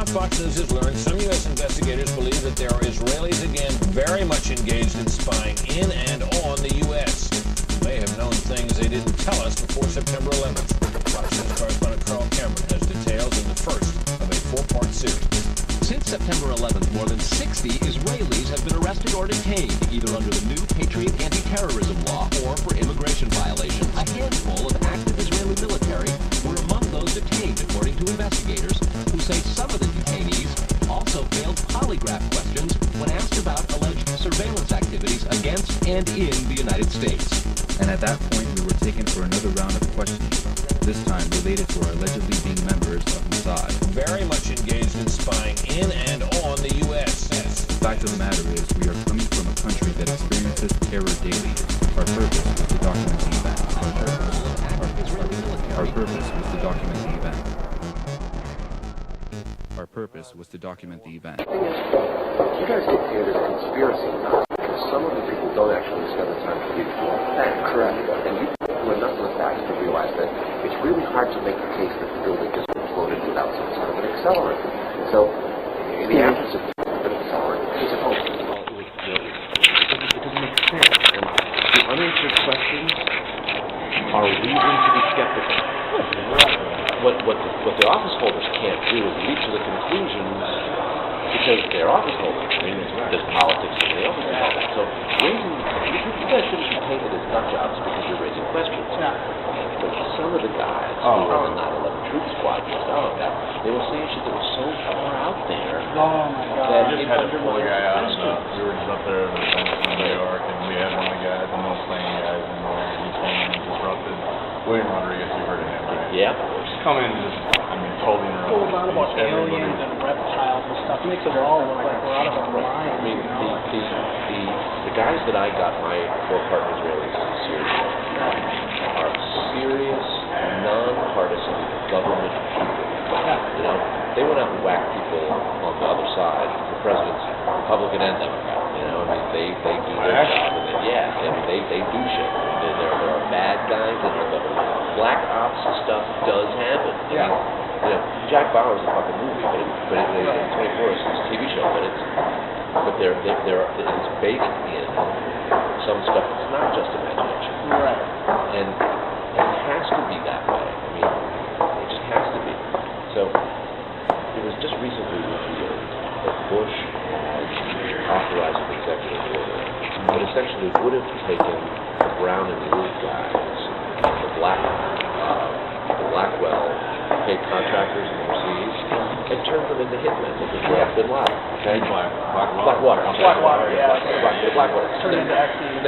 Now, Fox News has learned some U.S. investigators believe that there are Israelis again very much engaged in spying in and on the U.S. May have known things they didn't tell us before September 11th. Fox News correspondent Cammin has details in the first of a four-part series. Since September 11th, more than 60 Israelis have been arrested or detained, either under the new Patriot anti-terrorism law or for immigration violation. A handful of active Israeli military were among those detained, according to investigators, who say some of the detainees also failed polygraph questions when asked about alleged surveillance activities against and in the United States. And at that point, we were taken for another round of questioning, this time related to our allegedly being members of Mossad. Very much engaged in spying in and on the U.S. The fact of the matter is, we are coming from a country that experiences terror daily. Our purpose was to document the event. Our purpose was to document the event. Our purpose was to document the event. The thing is, you guys get painted as conspiracy nuts because some of the people don't actually spend the time to read the law. That's correct. And you know enough of the facts to realize that it's really hard to make the case that the building just exploded without some sort of an accelerant. So, in the absence of an accelerant, it's a hoax. It doesn't make sense. And the unanswered questions are reason to be skeptical. What the office holders can't do is reach the conclusions because they're office holders. I mean, there's politics and they always do all that. So you guys shouldn't be painted as nut jobs because you're raising questions. Yeah. But some of the guys who were in the 9/11 Truth Squad and stuff like that, they were saying shit that was so far out there. Oh my God! That I just had to pull a guy out. We were just up there in New York, and we had one of the guys, the most playing guys in the world. He's saying disrupted. William Rodriguez, you heard of him, right? Yeah. Just come in and just, totally interrupt. Goes on about aliens and reptiles and stuff. Makes it all look like we're out of our mind. I mean, the guys that I got my four-part Israeli series are serious, non-partisan government people. You know, they went out and whacked people on the other side, the presidents, Republican and Democrat. You know, I mean, they do their job. And they do shit. There are bad guys in the government. Black ops stuff does happen. I mean, you know, Jack Bauer's a fucking movie, but it's 24 is a TV show, but it's based in some stuff that's not just imagination. Right. And it has to be that way. I mean, it just has to be. So, it was just recently revealed that Bush has authorized an executive order that essentially would have taken the brown and blue guys, the Blackwell paid contractors overseas, and turned them into hitmen with the Bin Laden. Okay? Blackwater. Yeah. Blackwater. Turned into actually.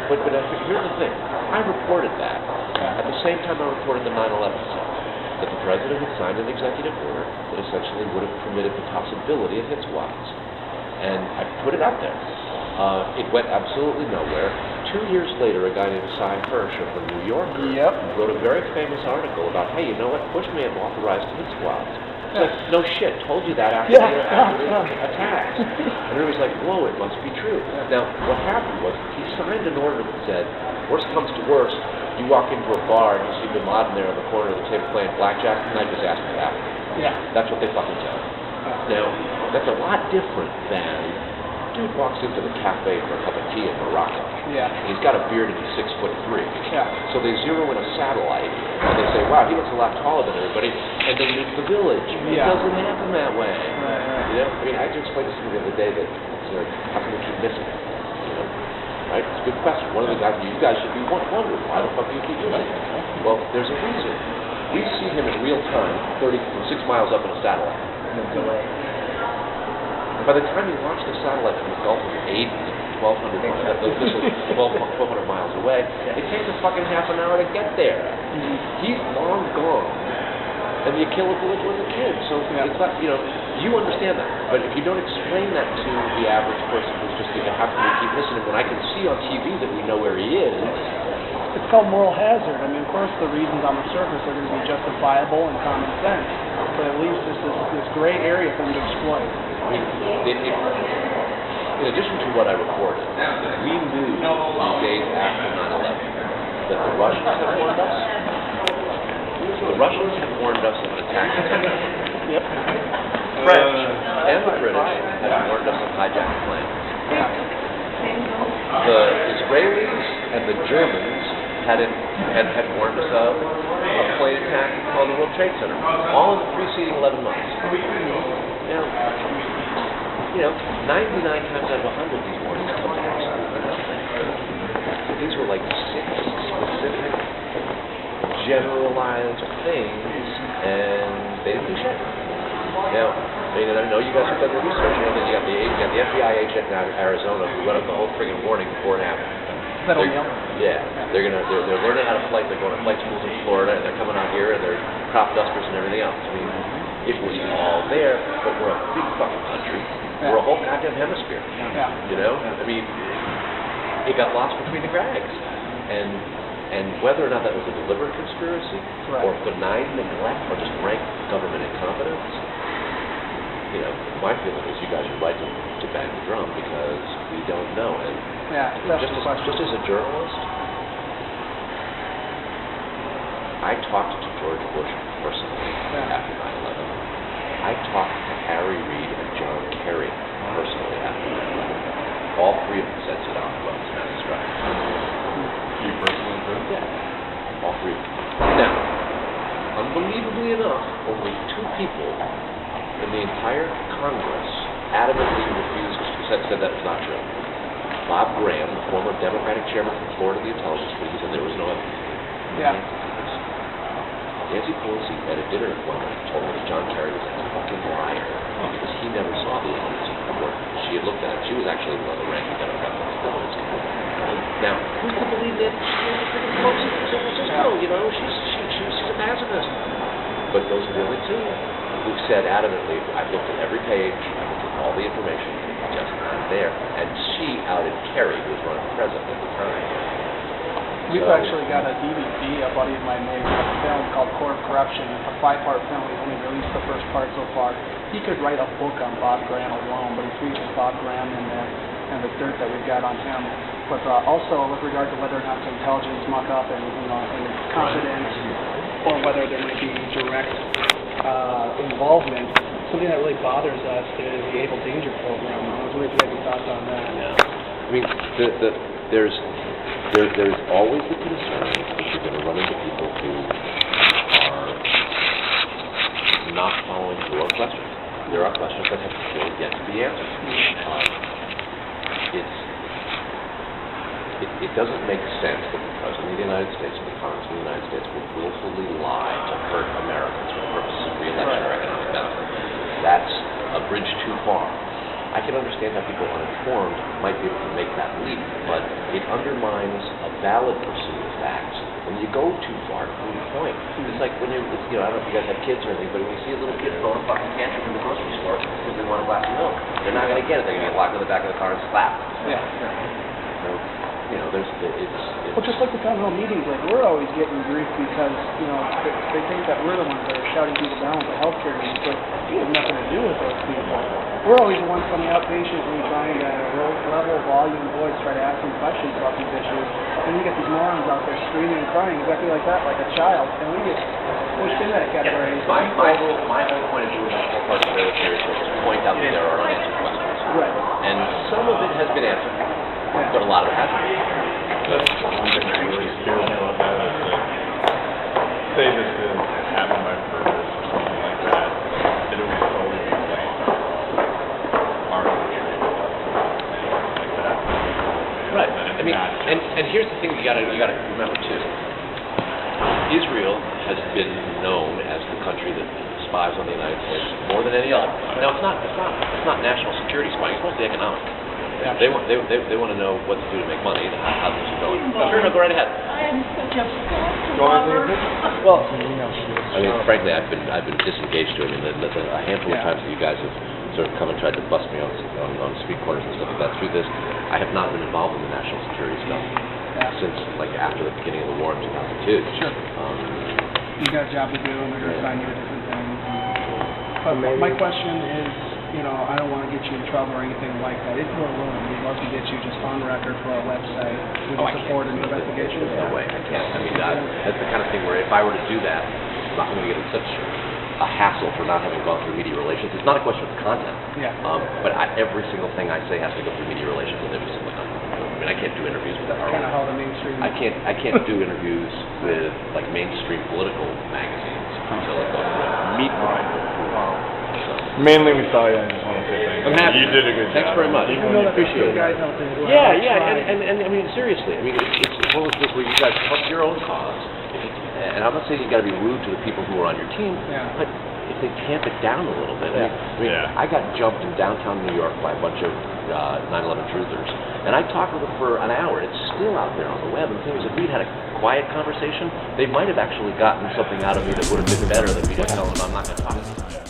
But here's the thing. I reported that. At the same time I reported the 9/11 stuff. That the president had signed an executive order that essentially would have permitted the possibility of hit squads. And I put it out there. It went absolutely nowhere. 2 years later, a guy named Cy Hirsch from New York wrote a very famous article about, hey, you know what, Bush may have authorized hit squads. It's like, no shit, told you that after the attacks. And everybody's like, whoa, it must be true. Now, what happened was, he signed an order that said, worst comes to worst, you walk into a bar and you see Bin Laden there on the corner of the table playing blackjack, and I just ask for that. Yeah. That's what they fucking said. Now, that's a lot different than dude walks into the cafe for a cup of tea in Morocco. Yeah. He's got a beard and he's 6'3". Yeah. So they zero in a satellite and they say, wow, he looks a lot taller than everybody, and they leave the village. It doesn't happen that way. Right. You know? I mean, I just explained this to me the other day that it's like, how can we keep missing it? You know? Right? It's a good question. One of the guys, you guys should be wondering, why the fuck do you keep using it? Well, there's a reason. We see him in real time, 6 miles up in a satellite. And by the time you launch the satellite from the Gulf of Aden, 1,200 miles away, it takes a fucking half an hour to get there. He's long gone. And the Achilles village was a kid. So it's not, you know, you understand that. But if you don't explain that to the average person who's just thinking, how can we keep listening when I can see on TV that we know where he is? It's called moral hazard. I mean, of course, the reasons on the surface are going to be justifiable and common sense. But at least this gray area for them to exploit. I mean, in addition to what I reported, we knew days after 9/11 that the Russians had warned us. The Russians have warned us of an attack. Yep. French and the British have warned us of hijacked planes. The Israelis and the Germans had warned us of a plane attack on the World Trade Center, all in the preceding 11 months. Now, 99 times out of 100, these warnings come to absolutely nothing. These were like 6 specific, generalized things, and they didn't do shit. Now, I know you guys have done the research. You know that you got the FBI agent in Arizona who went up the whole friggin' warning before it happened. They're learning how to flight. They're going to flight schools in Florida, and they're coming out here, and they're crop dusters and everything else. I mean, it was all there, but we're a big fucking country. We're a whole goddamn hemisphere. You know, I mean, it got lost between the cracks, and whether or not that was a deliberate conspiracy or benign neglect or just rank government incompetence, you know, my feeling is you guys are right to bang the drum because we don't know. And just as a journalist, I talked to George Bush personally after 9/11. I talked to Harry Reid and John Kerry personally after 9/11. All three of them said Saddam was a mass strike. You personally did? Yeah. All three of them. Now, unbelievably enough, only 2 people in the entire Congress adamantly refused, said that was not true. Bob Graham, the former Democratic chairman from Florida, the Intelligence Committee, said there was no evidence. Nancy Pelosi at a dinner appointment told me that John Kerry was a fucking liar because he never saw the evidence report. She had looked at it. She was actually one of the ranking Democrats on the Intelligence Committee. Now, who's to believe that Pelosi from San Francisco? You know, she's a pacifist. But those are the only 2 who said adamantly, I've looked at every page, I've looked at all the information, just not there. And she outed Kerry, who was running president at the time. We've actually got a DVD, a buddy of mine made a film called Core of Corruption, a 5-part film. We've only released the first part so far. He could write a book on Bob Graham alone, but he features Bob Graham in there and the dirt that we've got on him. But also with regard to whether or not it's intelligence muck up and confidence, or whether there might be direct involvement, something that really bothers us is the Able Danger program. I was wondering if you had any thoughts on that. I mean, there's always the concern that you're going to run into people who are not following your questions. There are questions that have still yet to be answered. It doesn't make sense that the President of the United States and the Congress of the United States will willfully lie to hurt Americans for the purposes of re-election or economic benefit. That's a bridge too far. I can understand how people uninformed might be able to make that leap, but it undermines a valid pursuit of facts when you go too far to prove a point. It's like when I don't know if you guys have kids or anything, but when you see a little kid throwing a fucking tantrum in the grocery store because they want a glass of milk, they're not going to get it. They're going to get locked in the back of the car and slapped. So, well, just like the town hall meetings, like we're always getting grief because they think that we're the ones that are shouting people down with the healthcare needs, but we have nothing to do with those people. We're always the ones coming out patiently trying to level volume voice try to ask them questions about these issues, and you get these morons out there screaming and crying exactly like that, like a child, and we get pushed in that category. My whole point of view with that whole part of the military is to point out that there are unanswered questions. Right. And some of it has been answered, but a lot of it hasn't. One thing that really scares me about that is that, say this is happened by purpose or something like that, it would totally be blamed our country like that. Right. I mean, and here's the thing you gotta remember too. Israel has been known as the country that spies on the United States more than any other. Now it's not national security spying. It's mostly economic. Yeah. They want to know what to do to make money and how things are going. Sure, go right ahead. I am such a well, I mean, frankly, I've been disengaged to it. I mean, a handful of times that you guys have sort of come and tried to bust me on street corners and stuff like that. Through this, I have not been involved in the national security stuff since like after the beginning of the war in 2002. Sure. You got a job to do, and they're going to assign you to different things. But my question is, I don't want to get you in trouble or anything like that. If you're willing, we'd love to get you just on record for our website. Would you support an investigation? No way, I can't. I mean, that's the kind of thing where if I were to do that, not going to get in such a hassle for not having gone through media relations. It's not a question of content. Yeah. But every single thing I say has to go through media relations with every single time. I mean, I can't do interviews with that. Kind of how the mainstream. I can't do interviews with like mainstream political magazines until it goes through meet with approval. Mainly we saw you. I just want to say thank you. I'm happy. You did a good job. Thanks very much. Even though Appreciate it. guys out there who Yeah, are yeah, trying. and I mean, seriously, I mean, it's one of those where you guys help your own cause, and I'm not saying you got to be rude to the people who are on your team, Yeah. but if they tamp it down a little bit. I mean, I got jumped in downtown New York by a bunch of 9/11 truthers, and I talked with them for an hour. It's still out there on the web, and the thing is, if we'd had a quiet conversation, they might have actually gotten something out of me that would have been better than me to tell them I'm not going to talk to them.